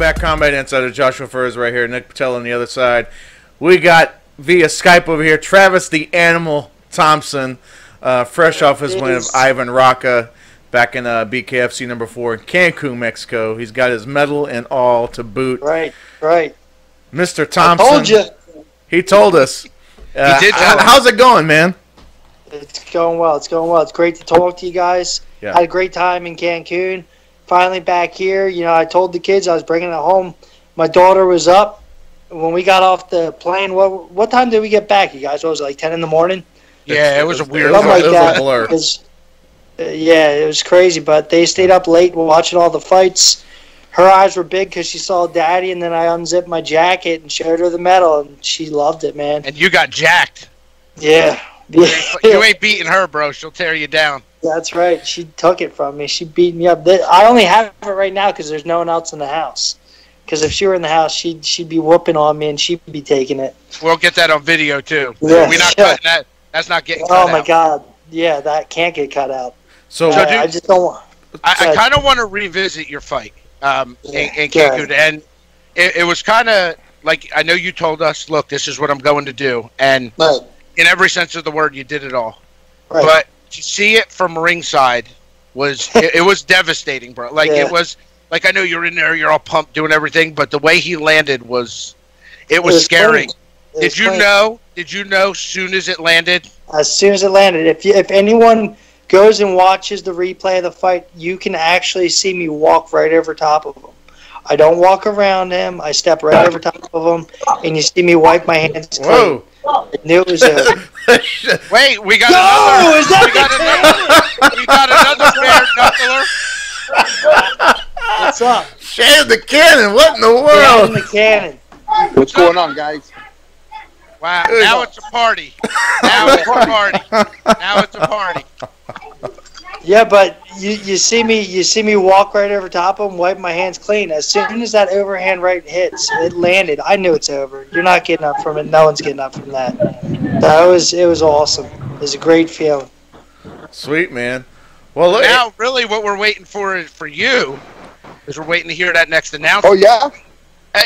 back, Combat Insider. Joshua Furs right here. Nick Patel on the other side. We got, via Skype over here, Travis the Animal Thompson, fresh off his win of Ivan Rocca back in BKFC number 4 in Cancun, Mexico. He's got his medal and all to boot. Right. Mr. Thompson. I told you. He told us. He did tell us. How's it going, man? It's going well. It's great to talk to you guys. Yeah. Had a great time in Cancun. Finally back here. You know, I told the kids I was bringing it home. My daughter was up. When we got off the plane, what time did we get back, you guys? What was it, like 10 in the morning? Yeah, it was a weird Something like that. A blur. Yeah, it was crazy, but they stayed up late watching all the fights. Her eyes were big because she saw Daddy, and then I unzipped my jacket and showed her the medal, and she loved it, man. And you got jacked. Yeah. You ain't beating her, bro. She'll tear you down. That's right. She took it from me. She beat me up. I only have it right now because there's no one else in the house. Because if she were in the house, she'd be whooping on me, and she'd be taking it. We'll get that on video, too. Yeah, We're not cutting that. That's not getting cut out. Oh, my God. Yeah, that can't get cut out. So dude, I just don't want... I kind of want to revisit your fight in Cancun. And it was kind of like, I know you told us, look, this is what I'm going to do. And in every sense of the word, you did it all. Right. But to see it from ringside was it was devastating, bro. Like it was like, I know you're in there, you're all pumped doing everything, but the way he landed was scary. Did you know as soon as it landed? As soon as it landed. If anyone goes and watches the replay of the fight, you can actually see me walk right over top of him. I don't walk around him. I step right over top of him, and you see me wipe my hands clean. Whoa. I knew it was over. Wait, we got another bare-knuckler. What's up? Shannon the Cannon, what in the world? Shannon the Cannon. What's going on, guys? Wow, now it's a party. Now it's a party. Yeah, but you see me walk right over top of him, wipe my hands clean. As soon as that overhand right hits, it landed. I knew it's over. You're not getting up from it. No one's getting up from that. It was awesome. It was a great feeling. Sweet, man. Well, look. Now, really, what we're waiting for you is we're waiting to hear that next announcement. Oh yeah.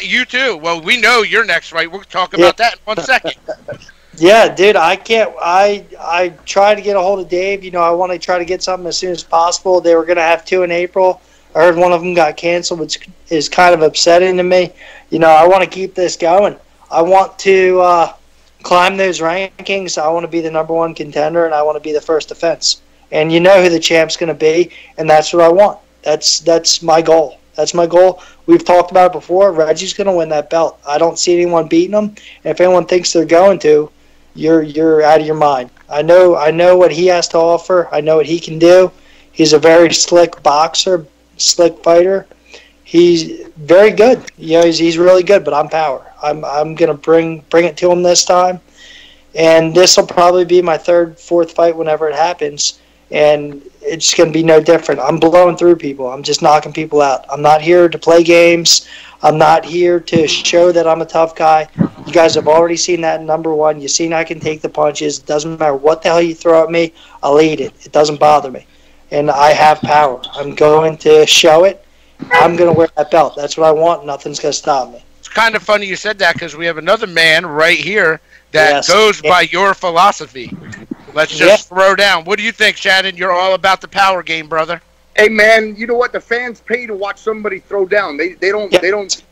You too. Well, we know your next fight. We'll talk about that in 1 second. Yeah, dude, I can't. I tried to get a hold of Dave. You know, I want to try to get something as soon as possible. They were going to have 2 in April. I heard one of them got canceled, which is kind of upsetting to me. You know, I want to keep this going. I want to climb those rankings. I want to be the #1 contender, and I want to be the first defense. And you know who the champ's going to be, and that's what I want. That's my goal. That's my goal. We've talked about it before. Reggie's going to win that belt. I don't see anyone beating him. And if anyone thinks they're going to, you're out of your mind. I know what he has to offer. I know what he can do. He's a very slick boxer, slick fighter. He's very good. You know, he's really good, but I'm power. I'm going to bring it to him this time. And this will probably be my 3rd, 4th fight whenever it happens. And it's going to be no different. I'm blowing through people. I'm just knocking people out. I'm not here to play games. I'm not here to show that I'm a tough guy. You guys have already seen that in #1. You've seen I can take the punches. It doesn't matter what the hell you throw at me. I'll eat it. It doesn't bother me. And I have power. I'm going to show it. I'm going to wear that belt. That's what I want. Nothing's going to stop me. It's kind of funny you said that because we have another man right here that goes by your philosophy. Let's just throw down. What do you think, Shannon? You're all about the power game, brother. Hey man, you know what? The fans pay to watch somebody throw down. They don't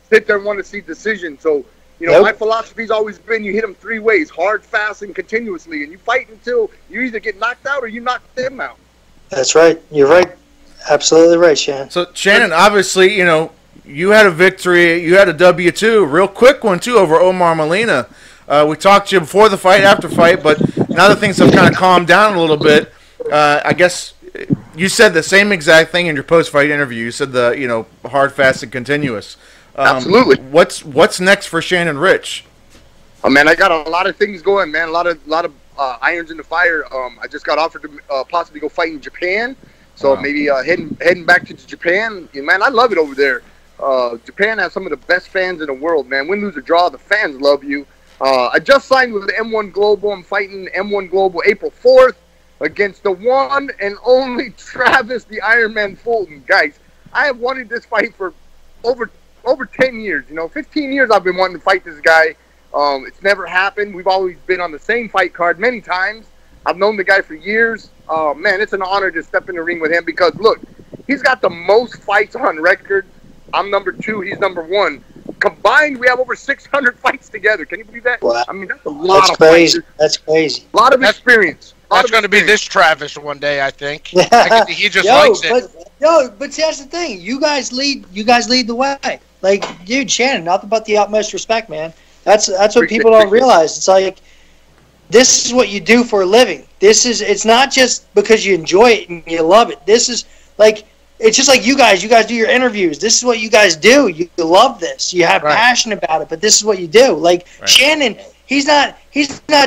sit there and want to see decision. So you know my philosophy's always been: you hit them 3 ways: hard, fast, and continuously. And you fight until you either get knocked out or you knock them out. That's right. You're right. Absolutely right, Shannon. So Shannon, obviously, you know, you had a victory. You had a W2, real quick one too, over Omar Molina. We talked to you before the fight, after fight, but now that things have kind of calmed down a little bit, I guess you said the same exact thing in your post-fight interview. You said hard, fast, and continuous. Absolutely. What's next for Shannon Ritch? Oh man, I got a lot of things going, man. A lot of irons in the fire. I just got offered to possibly go fight in Japan, so maybe heading back to Japan. Man, I love it over there. Japan has some of the best fans in the world, man. Win, lose, or draw, the fans love you. I just signed with M1 Global. I'm fighting M1 Global April 4th against the one and only Travis the Iron Man Fulton. Guys, I have wanted this fight for over over 10 years. 15 years I've been wanting to fight this guy. It's never happened. We've always been on the same fight card many times. I've known the guy for years. Man, it's an honor to step in the ring with him because, look, he's got the most fights on record. I'm number 2. He's number 1. Combined, we have over 600 fights together. Can you believe that? Wow. I mean, that's a lot of crazy. fights. That's crazy. A lot of experience. That's going to be this Travis one day, I think. He just likes it. But see, that's the thing. You guys lead the way. Like, dude, Shannon, nothing but the utmost respect, man. That's what people don't realize. It's like, this is what you do for a living. It's not just because you enjoy it and you love it. This is like, it's just like you guys do your interviews. This is what you guys do. You love this. You have passion about it, but this is what you do. Like Shannon, he's not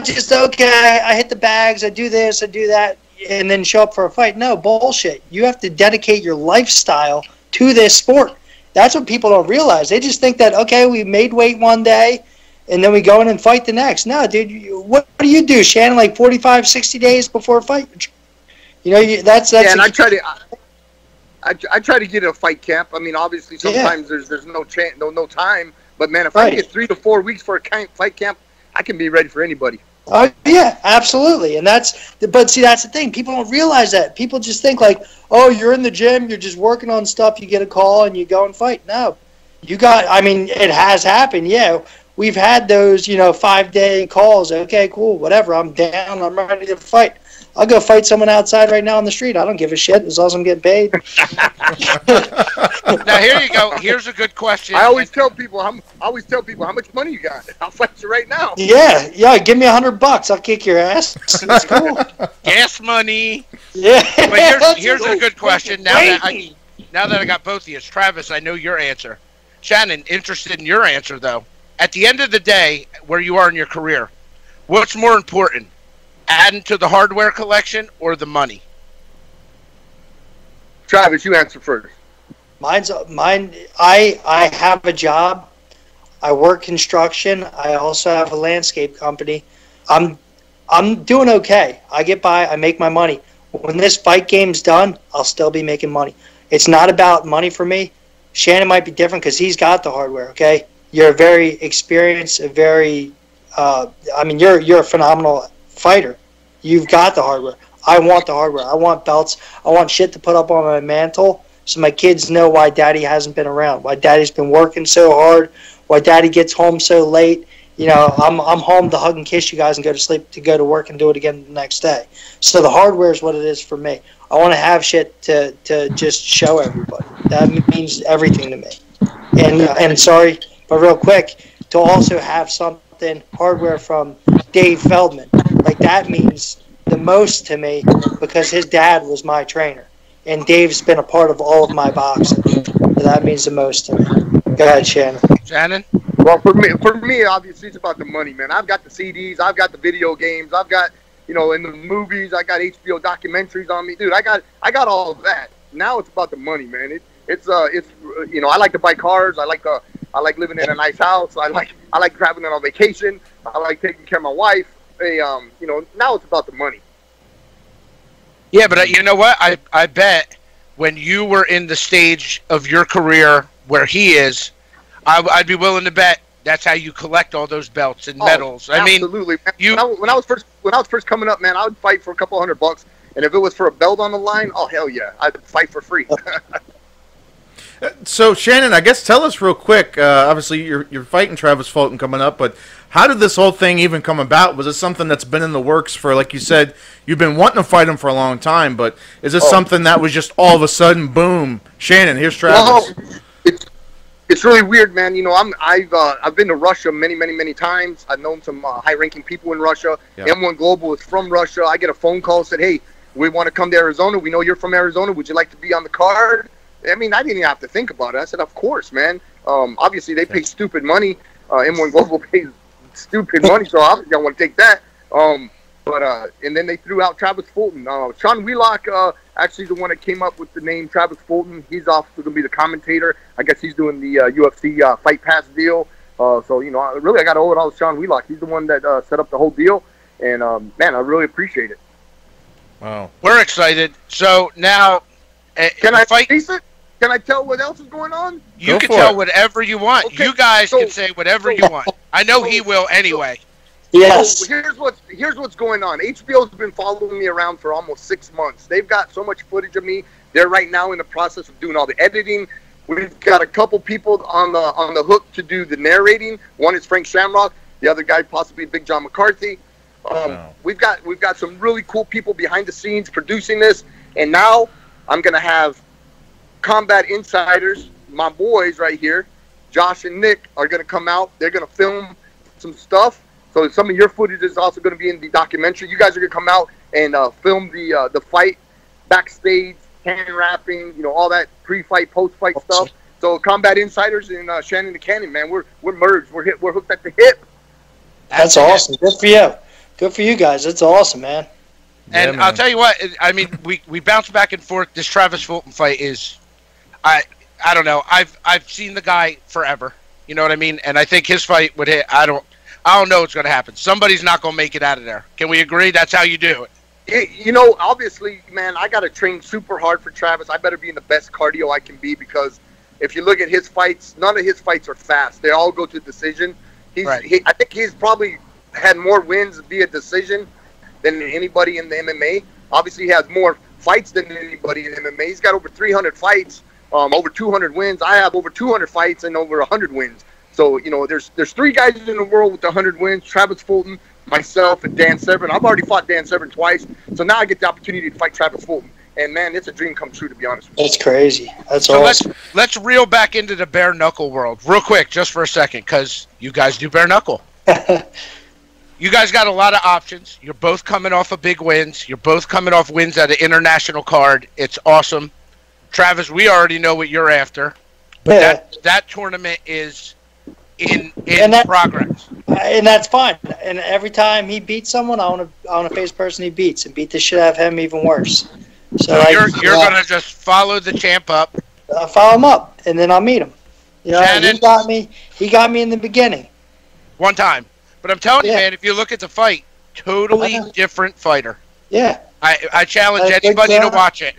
just, okay, I hit the bags, I do this, I do that, and then show up for a fight. No, bullshit. You have to dedicate your lifestyle to this sport. That's what people don't realize. They just think that, okay, we made weight one day, and then we go in and fight the next. No, dude, what do you do, Shannon, like 45, 60 days before a fight? That's yeah, and I try to get a fight camp. I mean, obviously, sometimes there's no chance, no time. But, man, if I get 3 to 4 weeks for a fight camp, I can be ready for anybody. Oh, yeah, absolutely. And but see, that's the thing. People don't realize that. People just think like, oh, you're in the gym, you're just working on stuff, you get a call, and you go and fight. No. It has happened, yeah. We've had those, 5-day calls. Okay, cool, whatever. I'm down. I'm ready to fight. I'll go fight someone outside right now on the street. I don't give a shit as long as I'm getting paid. Now, here you go. Here's a good question. I always tell people how much money you got. I'll fight you right now. Yeah. Give me $100. I'll kick your ass. That's cool. Gas money. Yeah. But here's a good question. Now that I got both of you, Travis, I know your answer. Shannon, interested in your answer though. At the end of the day, where you are in your career, what's more important? Adding to the hardware collection or the money? Travis, you answer first. Mine. I have a job. I work construction. I also have a landscape company. I'm doing okay. I get by. I make my money. When this fight game's done, I'll still be making money. It's not about money for me. Shannon might be different because he's got the hardware. Okay, you're a very experienced, you're a phenomenal fighter. You've got the hardware. I want the hardware. I want belts. I want shit to put up on my mantle so my kids know why daddy hasn't been around, why daddy's been working so hard, why daddy gets home so late. I'm home to hug and kiss you guys and go to sleep, to go to work and do it again the next day. So the hardware is what it is for me. I want to have shit to just show everybody. That means everything to me. And sorry, but real quick, to also have something hardware from Dave Feldman, like that means the most to me because his dad was my trainer, and Dave's been a part of all of my boxing. So that means the most to me. Go ahead, Shannon. Shannon? Well, for me, obviously, it's about the money, man. I've got the CDs, I've got the video games, I've got, in the movies, I got HBO documentaries on me, dude. I got all of that. Now it's about the money, man. It's I like to buy cars. I like living in a nice house. I like traveling on vacation. I like taking care of my wife. Now it's about the money. Yeah, but you know what? I bet when you were in the stage of your career where he is, I'd be willing to bet that's how you collect all those belts and medals. Absolutely. When I was first coming up, man, I would fight for a couple $100, and if it was for a belt on the line, oh hell yeah, I'd fight for free. So Shannon, I guess tell us real quick. Obviously, you're fighting Travis Fulton coming up, but how did this whole thing even come about? Was it something that's been in the works for, like you said, you've been wanting to fight him for a long time? But is this something that was just all of a sudden, boom, Shannon, here's Travis? Well, it's really weird, man. I've been to Russia many times. I've known some high-ranking people in Russia. Yeah. M1 Global is from Russia. I get a phone call said, "Hey, we want to come to Arizona. We know you're from Arizona. Would you like to be on the card?" I mean, I didn't even have to think about it. I said, "Of course, man." Obviously, they pay stupid money. M1 Global pays stupid money, so obviously I want to take that. And then they threw out Travis Fulton. Sean Wheelock, actually the one that came up with the name Travis Fulton. He's also going to be the commentator. I guess he's doing the UFC Fight Pass deal. I got to owe it all to Sean Wheelock. He's the one that set up the whole deal. And, man, I really appreciate it. Wow. We're excited. So now... Can I face it? Can I tell what else is going on? You can tell whatever you want. Okay, you guys can say whatever you want. I know he will anyway. Yes. So here's what's going on. HBO's been following me around for almost 6 months. They've got so much footage of me. They're right now in the process of doing all the editing. We've got a couple people on the hook to do the narrating. One is Frank Shamrock. The other guy possibly Big John McCarthy. We've got some really cool people behind the scenes producing this. And now I'm gonna have Combat Insiders, my boys right here, Josh and Nick, are gonna come out. They're gonna film some stuff. So some of your footage is also gonna be in the documentary. You guys are gonna come out and film the fight backstage. Hand wrapping, all that pre-fight, post-fight stuff. So, Combat Insiders and Shannon the Cannon, man, we're merged. We're hooked at the hip. That's awesome. Good for you. Good for you guys. That's awesome, man. And yeah, I'll tell you what. I mean, we bounce back and forth. This Travis Fulton fight is, I don't know. I've seen the guy forever. You know what I mean? And I think his fight would hit. I don't know what's going to happen. Somebody's not going to make it out of there. Can we agree? That's how you do it. Obviously, man, I got to train super hard for Travis. I better be in the best cardio I can be because if you look at his fights, none of his fights are fast. They all go to decision. I think he's probably had more wins via decision than anybody in the MMA. Obviously, he has more fights than anybody in MMA. He's got over 300 fights, over 200 wins. I have over 200 fights and over 100 wins. So, there's 3 guys in the world with 100 wins, Travis Fulton, myself, and Dan Severn. I've already fought Dan Severn twice, so now I get the opportunity to fight Travis Fulton. And, man, it's a dream come true, to be honest with you. That's crazy. That's awesome. Let's reel back into the bare-knuckle world real quick, just for a second, because you guys do bare-knuckle. You guys got a lot of options. You're both coming off of big wins. You're both coming off wins at an international card. It's awesome. Travis, we already know what you're after. But that tournament is in progress. And that's fine. And every time he beats someone, I want to face the person he beats and beat the shit out of him even worse. So you're gonna just follow the champ up. I'll follow him up, and then I'll meet him. Shannon, he got me in the beginning. One time. But I'm telling you, man, if you look at the fight, totally different fighter. Yeah. I challenge anybody to watch it.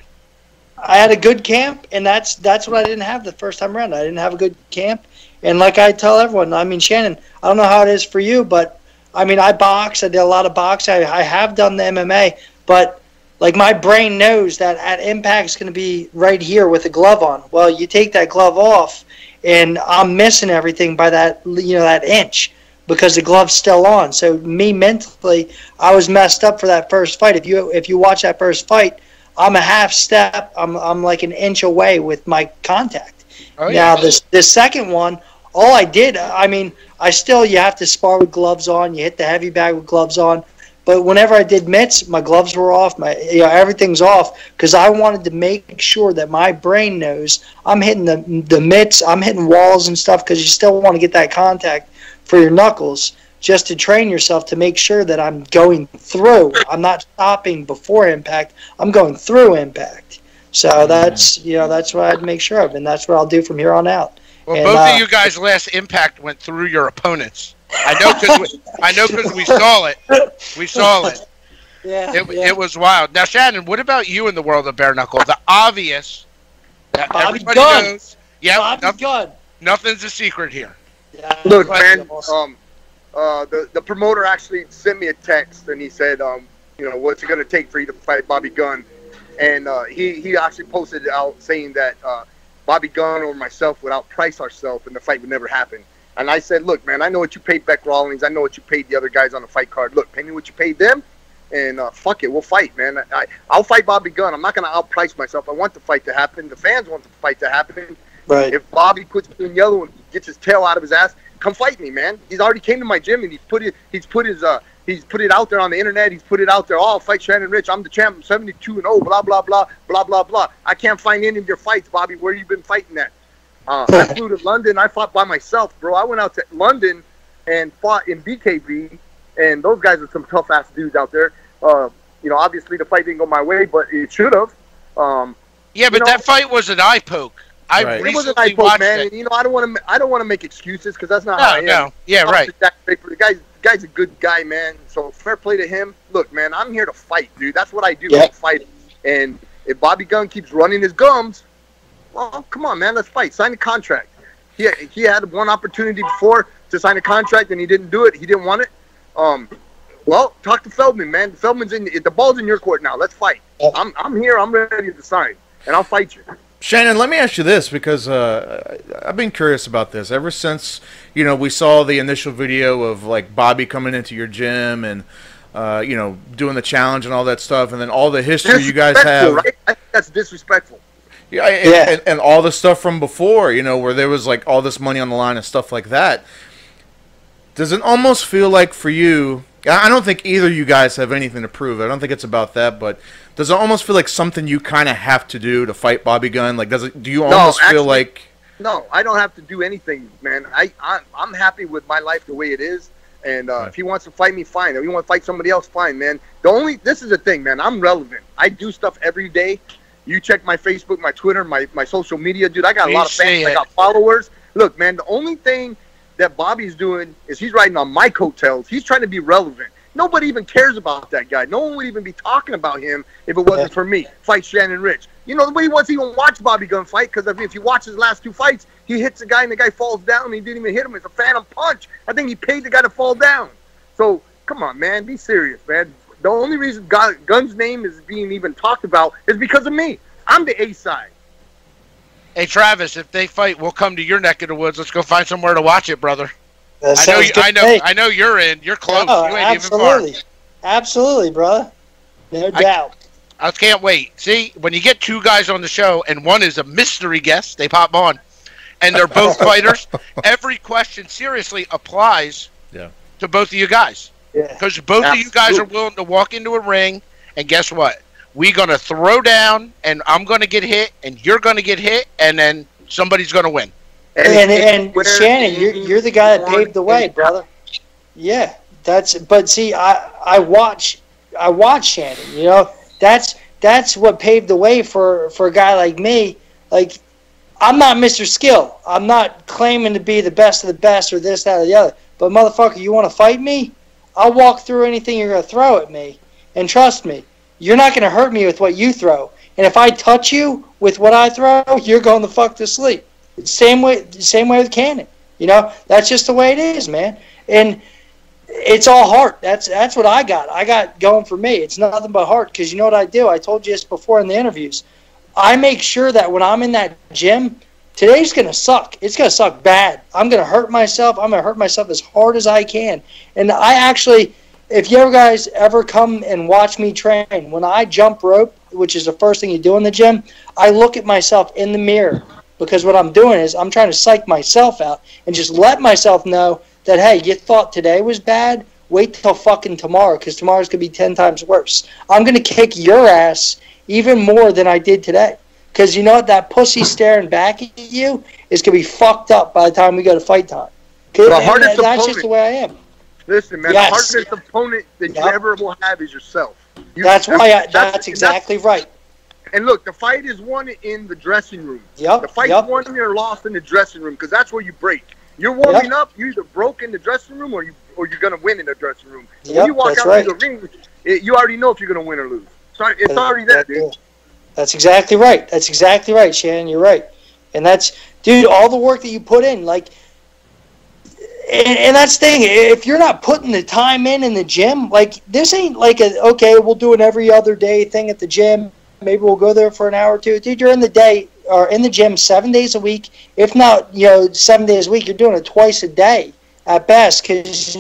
I had a good camp, and that's what I didn't have the first time around. I didn't have a good camp. And like I tell everyone, I mean, Shannon, I don't know how it is for you, but, I mean, I box. I did a lot of boxing. I have done the MMA. But, like, my brain knows that at impact it's going to be right here with a glove on. Well, you take that glove off, and I'm missing everything by that, that inch because the glove's still on. So, me mentally, I was messed up for that first fight. If you watch that first fight, I'm a half step. I'm like an inch away with my contact. Oh, yeah. Now, the second one, all I did, I mean, you have to spar with gloves on. You hit the heavy bag with gloves on. But whenever I did mitts, my gloves were off. Everything's off because I wanted to make sure that my brain knows I'm hitting the mitts, I'm hitting walls and stuff because you still want to get that contact for your knuckles just to train yourself to make sure that I'm going through. I'm not stopping before impact. I'm going through impact. So that's what I'd make sure of, and that's what I'll do from here on out. Well, both of you guys' last impact went through your opponents. I know because we saw it. We saw it. It was wild. Now, Shannon, what about you in the world of bare-knuckle? The obvious that Bobby everybody Gunn. knows. Yeah, Bobby Gunn. Nothing's a secret here. Yeah, look, man. Awesome. The promoter actually sent me a text, and he said, what's it going to take for you to fight Bobby Gunn? And he actually posted out saying that Bobby Gunn or myself would outprice ourselves and the fight would never happen. And I said, look, man, I know what you paid Beck Rawlings. I know what you paid the other guys on the fight card. Look, pay me what you paid them, and fuck it, we'll fight, man. I'll fight Bobby Gunn. I'm not going to outprice myself. I want the fight to happen. The fans want the fight to happen. Right. If Bobby puts me in yellow and gets his tail out of his ass, come fight me, man. He's already came to my gym and he's put it out there on the internet. He's put it out there. Oh, I'll fight Shannon Ritch. I'm the champ. I'm 72-0. Blah blah blah blah blah blah. I can't find any of your fights, Bobby. Where you been fighting at? I flew to London. I fought by myself, bro. I went out to London and fought in BKB, and those guys are some tough ass dudes out there. Obviously the fight didn't go my way, but it should have. That fight was an eye poke. It was an eye poke, man. And, I don't want to make make excuses because that's not how I am. No. Yeah, right. The guy's a good guy, man. So fair play to him. Look, man, I'm here to fight, dude. That's what I do. I'm fighting. And if Bobby Gunn keeps running his gums, Well, come on, man. Let's fight. Sign a contract. He had one opportunity before to sign a contract, and he didn't do it. He didn't want it. Well, talk to Feldman, man. Feldman's the ball's in your court now. Let's fight. I'm here. I'm ready to sign, and I'll fight you. Shannon, let me ask you this, because I've been curious about this ever since we saw the initial video of like Bobby coming into your gym and doing the challenge and all that stuff, and then all the history you guys have. Right? I think that's disrespectful. Yeah, and all the stuff from before, where there was like all this money on the line and stuff like that. Does it almost feel like for you? I don't think either of you guys have anything to prove. I don't think it's about that, but does it almost feel like something you kind of have to do to fight Bobby Gunn? Like, do you almost feel like? No, I don't have to do anything, man. I'm happy with my life the way it is, and if he wants to fight me, fine. If he wants to fight somebody else, fine, man. This is the thing, man. I'm relevant. I do stuff every day. You check my Facebook, my Twitter, my social media, dude. I got a lot of fans. I got followers. Look, man, the only thing that Bobby's doing is he's riding on my coattails. He's trying to be relevant. Nobody even cares about that guy. No one would even be talking about him if it wasn't for me. Fight Shannon Ritch. Nobody wants to even watch Bobby Gunn fight, because if you watch his last two fights, he hits a guy and the guy falls down and he didn't even hit him. It's a phantom punch. I think he paid the guy to fall down. So, come on, man. Be serious, man. The only reason Gunn's name is being even talked about is because of me. I'm the A side. Hey, Travis, if they fight, we'll come to your neck of the woods. Let's go find somewhere to watch it, brother. I know you're in. You're close. Oh, you ain't absolutely. even far. Absolutely, brother. No doubt. I can't wait. See, when you get two guys on the show and one is a mystery guest, they pop on, and they're both fighters, every question seriously applies to both of you guys. Because both of you guys are willing to walk into a ring, and guess what? We're going to throw down, and I'm going to get hit, and you're going to get hit, and then somebody's going to win. And Shannon, you're the guy that paved the way, brother. Yeah, but see, I watch Shannon. That's what paved the way for a guy like me. Like, I'm not Mr. Skill. I'm not claiming to be the best of the best or this, that, or the other. But motherfucker, you want to fight me? I'll walk through anything you're gonna throw at me, and trust me, you're not gonna hurt me with what you throw. And if I touch you with what I throw, you're going the fuck to sleep. Same way with Cannon. That's just the way it is, man. And it's all heart. That's what I got. I got going for me. It's nothing but heart, because you know what I do? I told you this before in the interviews. I make sure that when I'm in that gym, today's going to suck. It's going to suck bad. I'm going to hurt myself. I'm going to hurt myself as hard as I can. And I actually, if you guys ever come and watch me train, when I jump rope, which is the first thing you do in the gym, I look at myself in the mirror, because what I'm doing is I'm trying to psych myself out and just let myself know that, hey, you thought today was bad? Wait till fucking tomorrow, because tomorrow's going to be 10 times worse. I'm going to kick your ass even more than I did today. Because you know what? That pussy staring back at you is going to be fucked up by the time we go to fight time. That's just the way I am. Listen, man, the hardest opponent that you ever will have is yourself. That's exactly right. And look, the fight is won in the dressing room. Yep. The fight is won or lost in the dressing room, because that's where you break. You're warming up. You either broke in the dressing room or you're going to win in the dressing room. When you walk out to the ring, you already know if you're going to win or lose. It's already there, dude. That's exactly right. That's exactly right, Shannon. You're right. And that's, dude, all the work that you put in, like, and that's the thing. If you're not putting the time in the gym, like, this ain't like okay, we'll do an every other day thing at the gym. Maybe we'll go there for an hour or two. Dude, you're in the gym 7 days a week. If not, 7 days a week, you're doing it twice a day at best, because,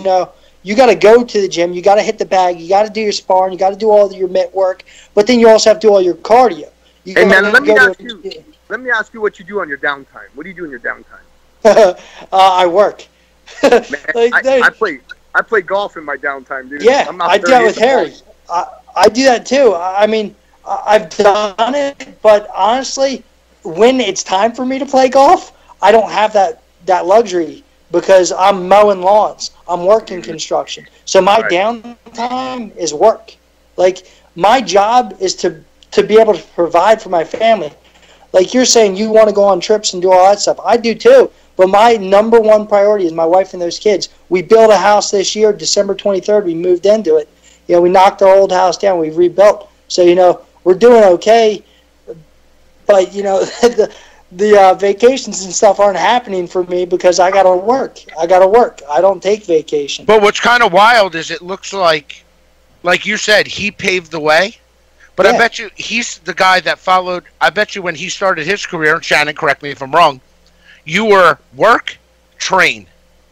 you got to go to the gym. You got to hit the bag. You got to do your sparring. You got to do all your mitt work. But then you also have to do all your cardio. Hey, man, let me ask you what you do on your downtime. What do you do in your downtime? I work. Man, I play golf in my downtime, dude. Yeah, I do that with Harry. I do that too. I mean, I've done it, but honestly, when it's time for me to play golf, I don't have that luxury, because I'm mowing lawns. I'm working construction. So my downtime is work. Like, my job is to be able to provide for my family. Like you're saying, you want to go on trips and do all that stuff. I do too. But my number one priority is my wife and those kids. We built a house this year, December 23rd. We moved into it. We knocked our old house down. We've rebuilt. So, we're doing okay. But, the vacations and stuff aren't happening for me because I gotta work. I don't take vacation. But what's kind of wild is it looks like you said, he paved the way. But I bet you he's the guy that followed. I bet you when he started his career, and Shannon, correct me if I'm wrong, you were work, train.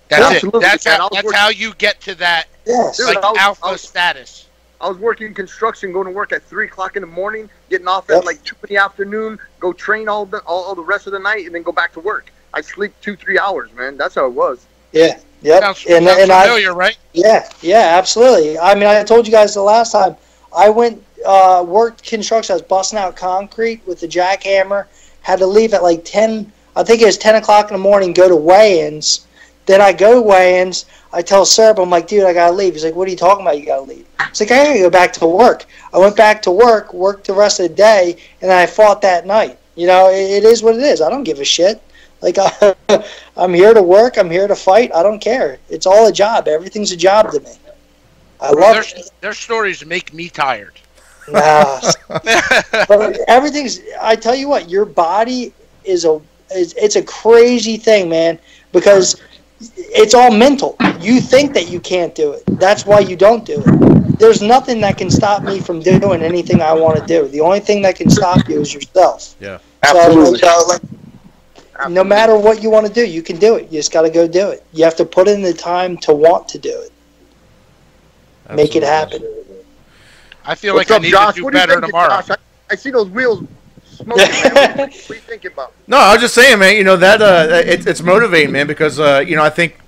That's it. That's how you get to that alpha status. I was working construction, going to work at 3 o'clock in the morning, getting off at like 2 in the afternoon, go train all the rest of the night, and then go back to work. I sleep 2-3 hours, man. That's how it was. Yeah, yep. Sounds familiar, right? Yeah, absolutely. I mean, I told you guys the last time I went worked construction. I was busting out concrete with the jackhammer. Had to leave at like 10. I think it was 10 o'clock in the morning. Go to weigh-ins. Then I go to weigh-ins. I tell Serb, I'm like, dude, I gotta leave. He's like, what are you talking about? You gotta leave. It's like, I gotta go back to work. I went back to work, worked the rest of the day, and then I fought that night. You know, it is what it is. I don't give a shit. Like, I'm here to work. I'm here to fight. I don't care. It's all a job. Everything's a job to me. I love it. Their stories make me tired. Nah. But everything's, I tell you what, your body it's a crazy thing, man, because it's all mental. You think that you can't do it. That's why you don't do it. There's nothing that can stop me from doing anything I want to do. The only thing that can stop you is yourself. Yeah. Absolutely. So, no matter what you want to do, you can do it. You just got to go do it. You have to put in the time to want to do it. Absolutely. Make it happen. I feel like I need to do better tomorrow. Josh? I see those wheels smoking, man. What are you thinking about? No, I was just saying, man, you know, that it's motivating, man, because, you know, I think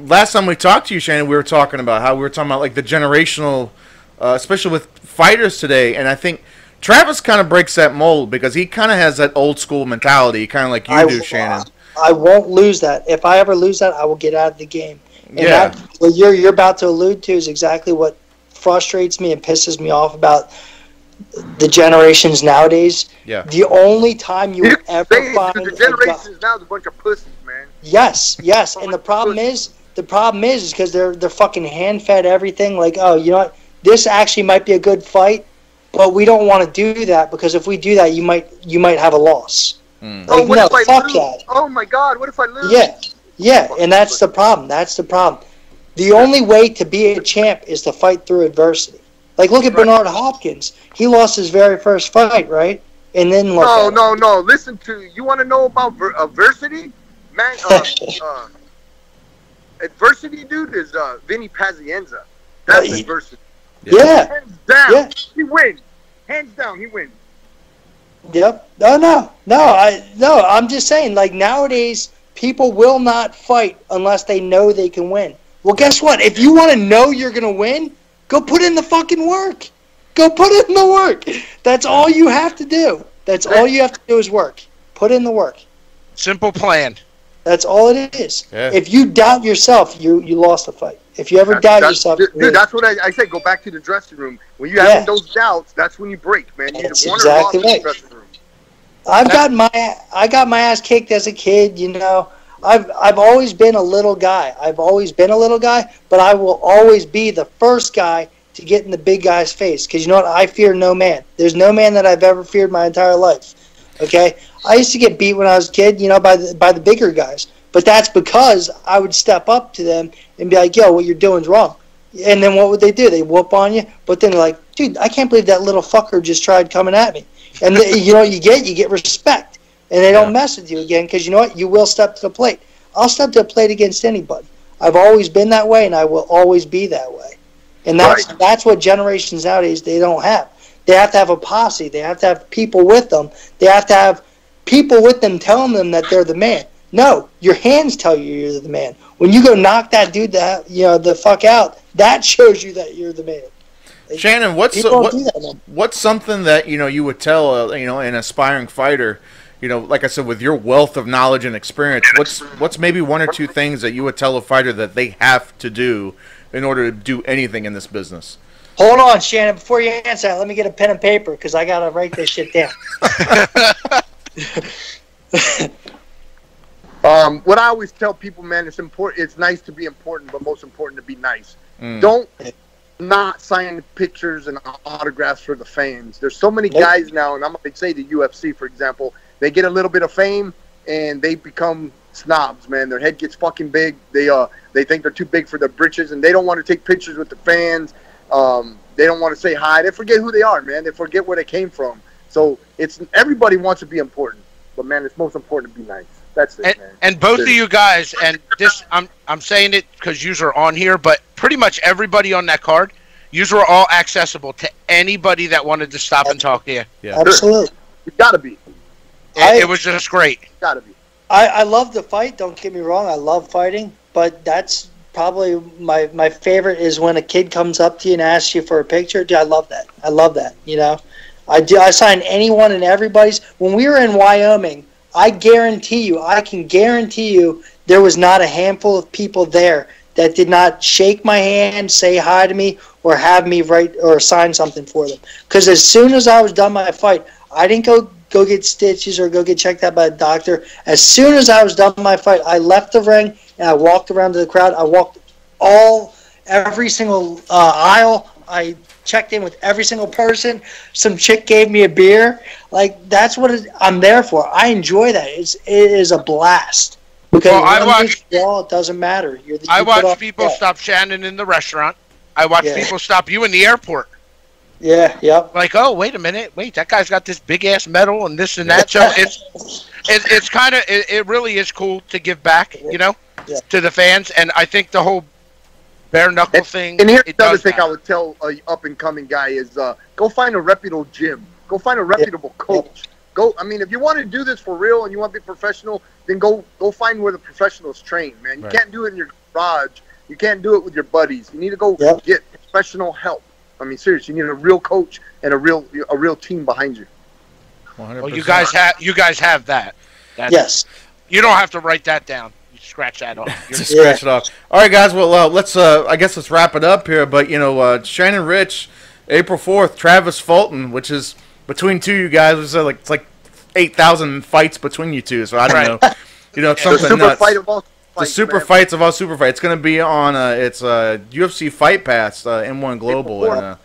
last time we talked to you, Shannon, we were talking about how we were talking about, like, the generational, especially with fighters today, and I think Travis kind of breaks that mold because he kind of has that old school mentality, kind of like you do, Shannon. I won't lose that. If I ever lose that, I will get out of the game. And yeah. What you're about to allude to is exactly what frustrates me and pisses me off about the generations nowadays. Yeah. The only time you will ever find the generations now is a bunch of pussies, man. Yes. And the problem is because they're fucking hand fed everything. Like, oh, you know what? This actually might be a good fight, but we don't want to do that because if we do that, you might have a loss. Mm. Like, what if I fuck lose? that. Oh my God, what if I lose? Yeah, and that's the problem. The only way to be a champ is to fight through adversity. Like, look at Bernard Hopkins. He lost his very first fight, right? And then No. Listen to you. Want to know about adversity, man? Adversity, dude, is Vinny Pazienza. That's adversity. Yeah. Hands down, Yeah. he wins. Hands down, he wins. Yep. No. I'm just saying, like, nowadays, people will not fight unless they know they can win. Well, guess what? If you want to know you're going to win, go put in the fucking work. Go put in the work. That's all you have to do. That's all you have to do is work. Put in the work. Simple plan. That's all it is. Yeah. If you doubt yourself, you lost the fight. If you ever doubt yourself, dude, that's what I said. Go back to the dressing room. When you have those doubts, that's when you break, man. You that's won exactly or lost in right. the dressing room. I got my ass kicked as a kid. You know, I've always been a little guy. But I will always be the first guy to get in the big guy's face. Because you know what? I fear no man. There's no man that I've ever feared my entire life. Okay? I used to get beat when I was a kid, you know, by the bigger guys. But that's because I would step up to them and be like, yo, what you're doing is wrong. And then what would they do? They whoop on you. But then they're like, dude, I can't believe that little fucker just tried coming at me. And you know what you get respect. And they don't mess with you again because you know what? You will step to the plate. I'll step to the plate against anybody. I've always been that way, and I will always be that way. And that's what generations nowadays, they don't have. They have to have a posse. They have to have people with them. They have to have people with them telling them that they're the man. No, your hands tell you you're the man. When you go knock that dude the fuck out, that shows you that you're the man. Shannon, what's something that you would tell an aspiring fighter, like I said, with your wealth of knowledge and experience, what's maybe one or two things that you would tell a fighter that they have to do in order to do anything in this business? Hold on, Shannon. Before you answer that, let me get a pen and paper because I gotta write this shit down. What I always tell people, man, it's important. It's nice to be important, but most important to be nice. Don't not sign pictures and autographs for the fans. There's so many guys now, and I'm going to say the UFC, for example, they get a little bit of fame and they become snobs, man. Their head gets fucking big. They think they're too big for their britches, and they don't want to take pictures with the fans. They don't want to say hi. They forget who they are, man. They forget where they came from. So everybody wants to be important, but man, it's most important to be nice. That's it, man. And both of you guys, and this, I'm saying it because you are on here, but pretty much everybody on that card, you were all accessible to anybody that wanted to stop and talk to you. Yeah. Absolutely. You gotta be. It was just great. Gotta be. I love the fight. Don't get me wrong. I love fighting, but that's probably my favorite is when a kid comes up to you and asks you for a picture. Dude, I love that. I love that. You know, I sign anyone and everybody's. When we were in Wyoming, I can guarantee you, there was not a handful of people there that did not shake my hand, say hi to me, or have me write or sign something for them. Because as soon as I was done my fight, I didn't go get stitches or go get checked out by a doctor. As soon as I was done my fight, I left the ring and I walked around to the crowd. I walked every single aisle. I checked in with every single person. Some chick gave me a beer. Like, that's what I'm there for. I enjoy that. It is a blast. Because it doesn't matter. I watch people stop Shannon in the restaurant. I watch people stop you in the airport. Yeah, yep. Like, oh, wait a minute. Wait, that guy's got this big-ass medal and this and that. So it's kind of, it really is cool to give back, you know, to the fans. And I think the whole bare-knuckle thing. And here's the other thing I would tell a up-and-coming guy is go find a reputable gym. Go find a reputable coach. I mean, if you want to do this for real and you want to be professional, then go find where the professionals train, man. You can't do it in your garage. You can't do it with your buddies. You need to go get professional help. I mean, seriously, you need a real coach and a real team behind you. 100%. Well, you guys have that. Yes. You don't have to write that down. You scratch that off. Just scratch it off. All right, guys. Well, let's wrap it up here. But Shannon Ritch, April 4th, Travis Fulton, which is between two of you guys. It's like 8,000 fights between you two. So I don't know. It's something nuts. The super fights of all super fights. It's going to be on it's UFC Fight Pass M1 Global, and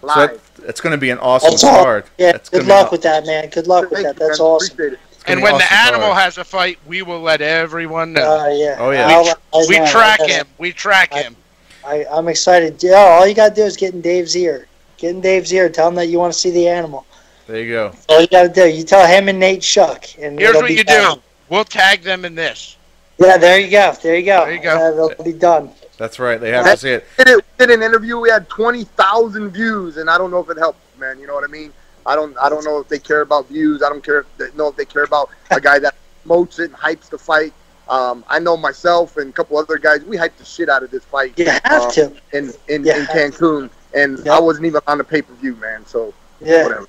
so it's going to be an awesome card. Yeah, good luck with that, man. Good luck with that. That's awesome. And when the animal has a fight, we will let everyone know. Yeah. Oh yeah. We track him. We track him. I'm excited. Yeah, all you got to do is get in Dave's ear. Get in Dave's ear. Tell him that you want to see the animal. There you go. All you got to do. You tell him and Nate Shuck. And here's what you do. We'll tag them in this. Yeah, there you go. There you go. They'll be done. That's right. They have to see it. We did an interview. We had 20,000 views, and I don't know if it helps, man. You know what I mean? I don't know if they care about views. I don't know if they care about a guy that promotes it and hypes the fight. I know myself and a couple other guys. We hyped the shit out of this fight. You have to in Cancun, and I wasn't even on the pay-per-view, man. So whatever.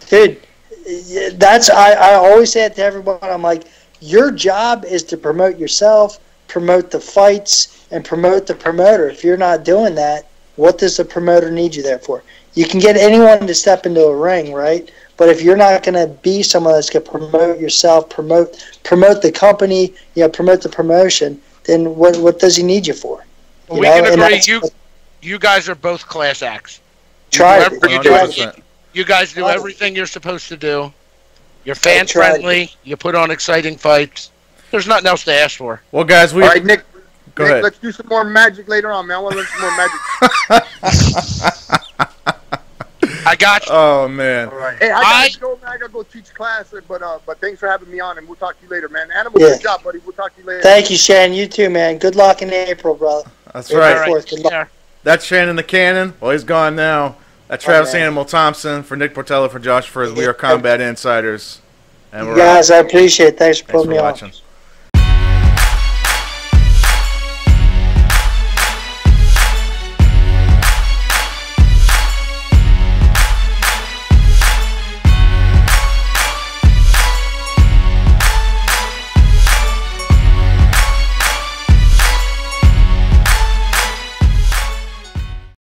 Dude, I always say it to everyone. I'm like, your job is to promote yourself, promote the fights, and promote the promoter. If you're not doing that, what does the promoter need you there for? You can get anyone to step into a ring, right? But if you're not going to be someone that's going to promote yourself, promote the company, promote the promotion, then what does he need you for? Well, we can agree. You guys are both class acts. You guys do everything you're supposed to do. You're fan friendly. You put on exciting fights. There's nothing else to ask for. Well, guys, all right, Nick. Go ahead. Let's do some more magic later on, man. I want to learn some more magic. I got you. Oh man. All right. Hey, I gotta go teach class, but thanks for having me on, and we'll talk to you later, man. Animal, good job, buddy. We'll talk to you later. Thank you, Shannon. You too, man. Good luck in April, brother. That's right. Good luck. That's Shannon the Cannon. Well, he's gone now. That's Travis Animal Thompson. For Nick Portella, for Josh Frizz, we are Combat Insiders. And guys, I appreciate it. Thanks for putting me on. Watching.